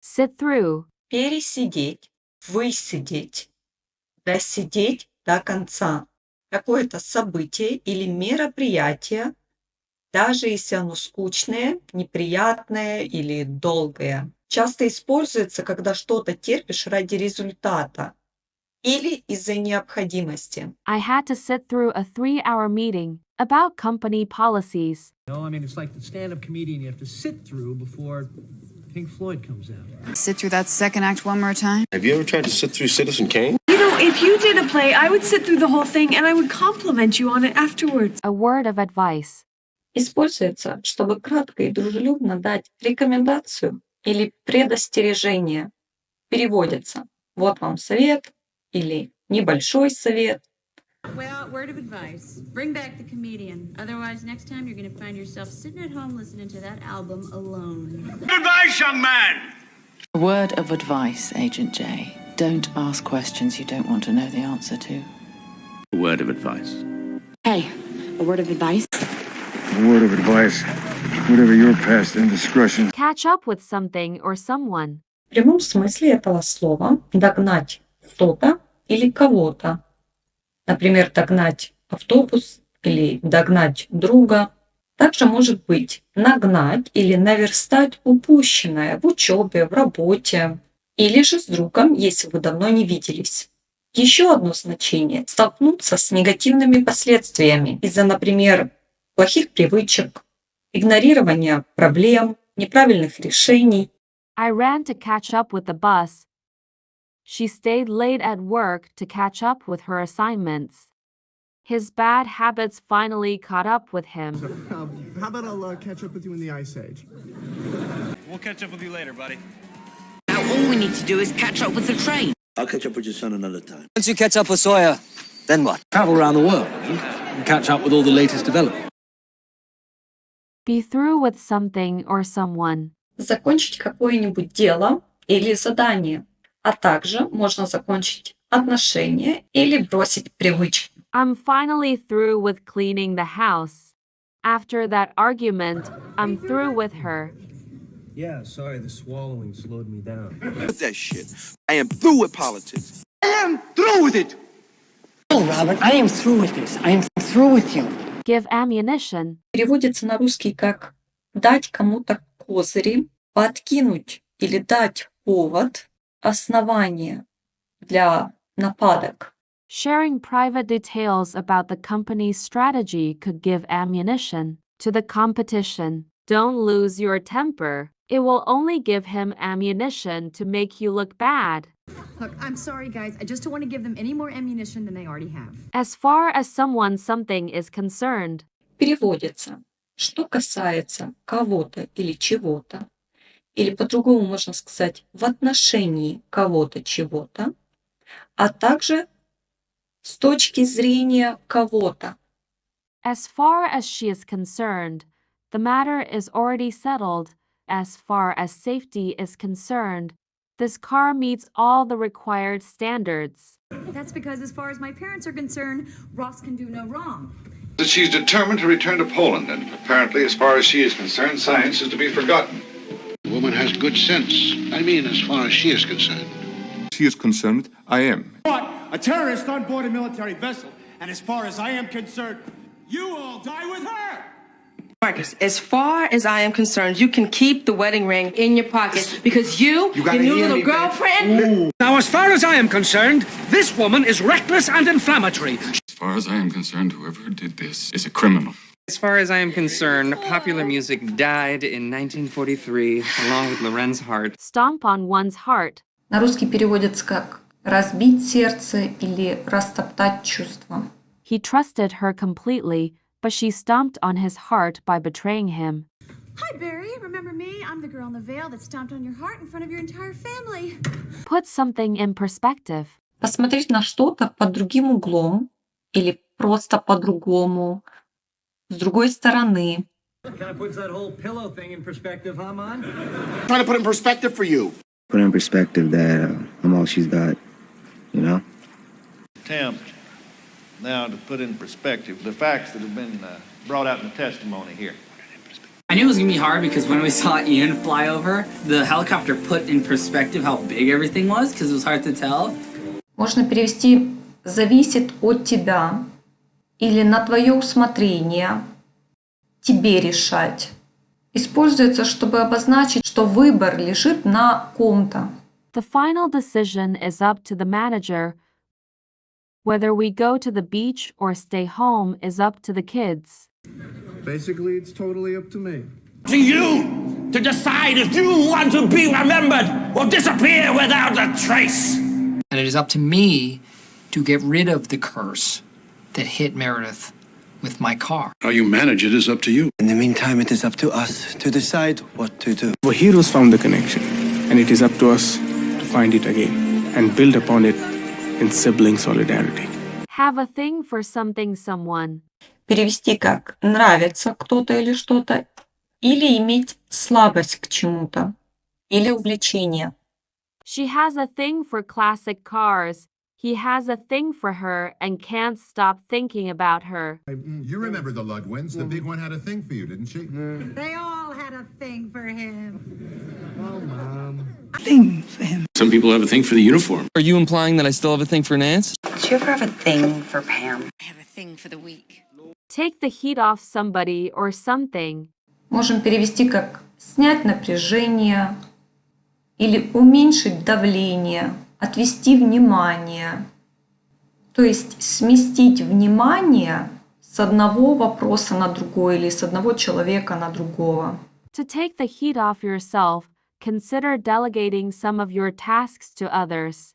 sit through, пересидеть, высидеть, досидеть до конца. Какое-то событие или мероприятие, даже если оно скучное, неприятное или долгое, часто используется, когда что-то терпишь ради результата или из-за необходимости. I had to sit through a 3-hour meeting about company policies. No, I mean, it's like the stand-up comedian you have to sit through before Pink Floyd comes out. Sit through that second act one more time. Have you ever tried to sit through Citizen Kane? You know, if you did a play, I would sit through the whole thing and I would compliment you on it afterwards. A word of advice. Используется, чтобы кратко и дружелюбно дать рекомендацию или предостережение. Переводится «вот вам совет» или «небольшой совет». Well, word of advice. Bring back the comedian. Otherwise, next time you're going to find yourself sitting at home listening to that album alone. Advice, young man! A word of advice, Agent J. Don't ask questions you don't want to know the answer to. A word of advice. Hey, a word of advice? A word of advice. Whatever your past indiscretions. Catch up with something or someone. В прямом смысле этого слова догнать что-то или кого-то. Например, догнать автобус или догнать друга. Также может быть нагнать или наверстать упущенное в учебе, в работе. Или же с другом, если вы давно не виделись. Еще одно значение – столкнуться с негативными последствиями из-за, например, плохих привычек, игнорирования проблем, неправильных решений. I ran to catch up with the bus. She stayed late at work to catch up with her assignments. His bad habits finally caught up with him. How about I'll catch up with you in the Ice Age? We'll catch up with you later, buddy. Now all we need to do is catch up with the train. I'll catch up with your son another time. Once you catch up with Sawyer, then what? Travel around the world and catch up with all the latest developments. Be through with something or someone. Закончить какое-нибудь дело или задание, а также можно закончить отношения или бросить привычку. I'm finally through with cleaning the house. After that argument, I'm through with her. Yeah, sorry, the swallowing slowed me down. What's that shit? I am through with politics. I am through with it! Oh, Robert, I am through with this. I am through with you. Give ammunition. Переводится на русский как дать кому-то козыри, подкинуть или дать повод, основание для нападок. Sharing private details about the company's strategy could give ammunition to the competition. Don't lose your temper. It will only give him ammunition to make you look bad. Look, I'm sorry, guys. I just don't want to give them any more ammunition than they already have. As far as someone something is concerned. Переводится, что касается кого-то или чего-то, или по-другому можно сказать в отношении кого-то чего-то, а также с точки зрения кого-то. As far as she is concerned, the matter is already settled. As far as safety is concerned, this car meets all the required standards. That's because, as far as my parents are concerned, Ross can do no wrong. That she's determined to return to Poland, and apparently, as far as she is concerned, science is to be forgotten. The woman has good sense. I mean, as far as she is concerned. She is concerned, I am. But a terrorist on board a military vessel, and as far as I am concerned, you all die with her! Marcus, as far as I am concerned, you can keep the wedding ring in your pocket because your new little girlfriend... Ooh. Now, as far as I am concerned, this woman is reckless and inflammatory. As far as I am concerned, whoever did this is a criminal. As far as I am concerned, popular music died in 1943, along with Loren's heart. Stomp on one's heart. На русский переводится как разбить сердце или растоптать чувства. He trusted her completely, but she stomped on his heart by betraying him. Hi, Barry. Remember me? I'm the girl in the veil that stomped on your heart in front of your entire family. Put something in perspective. Посмотреть на что-то под другим углом или просто по-другому, с другой стороны. Kind of puts that whole pillow thing in perspective, huh, Mon? Trying to put it in perspective for you. Put in perspective that I'm all she's got, you know? Attempt now to put in perspective the facts that have been brought out in the testimony here. I knew it was going to be hard because when we saw Ian fly over, the helicopter put in perspective how big everything was because it was hard to tell. Можно перевести «зависит от тебя» или «на твое усмотрение», «тебе решать». Используется, чтобы обозначить, что выбор лежит на ком-то. The final decision is up to the manager. Whether we go to the beach or stay home is up to the kids. Basically, it's totally up to me. To you to decide if you want to be remembered or disappear without a trace. And it is up to me to get rid of the curse that hit Meredith with my car. How you manage it is up to you. In the meantime, it is up to us to decide what to do. Our heroes found the connection, and it is up to us to find it again and build upon it in sibling solidarity. Have a thing for something, someone. Перевести как «нравится кто-то или что-то» или иметь слабость к чему-то или увлечение. She has a thing for classic cars. He has a thing for her and can't stop thinking about her. You remember the Ludwins. The big one had a thing for you, didn't she? They all had a thing for him. Oh, Mom. Thing for him. Some people have a thing for the uniform. Are you implying that I still have a thing for Nance? Do you ever have a thing for Pam? I have a thing for the week. Take the heat off somebody or something. Можем перевести как «снять напряжение» или «уменьшить давление», «отвести внимание». То есть сместить внимание с одного вопроса на другой или с одного человека на другого. To take the heat off yourself, consider delegating some of your tasks to others.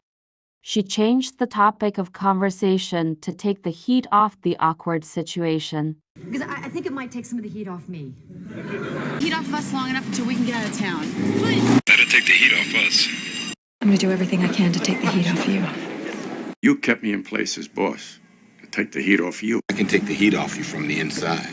She changed the topic of conversation to take the heat off the awkward situation. Because I think it might take some of the heat off me. Heat off us long enough until we can get out of town. That'll take the heat off us. I'm going to do everything I can to take the heat off you. You kept me in place as boss. To take the heat off you. I can take the heat off you from the inside.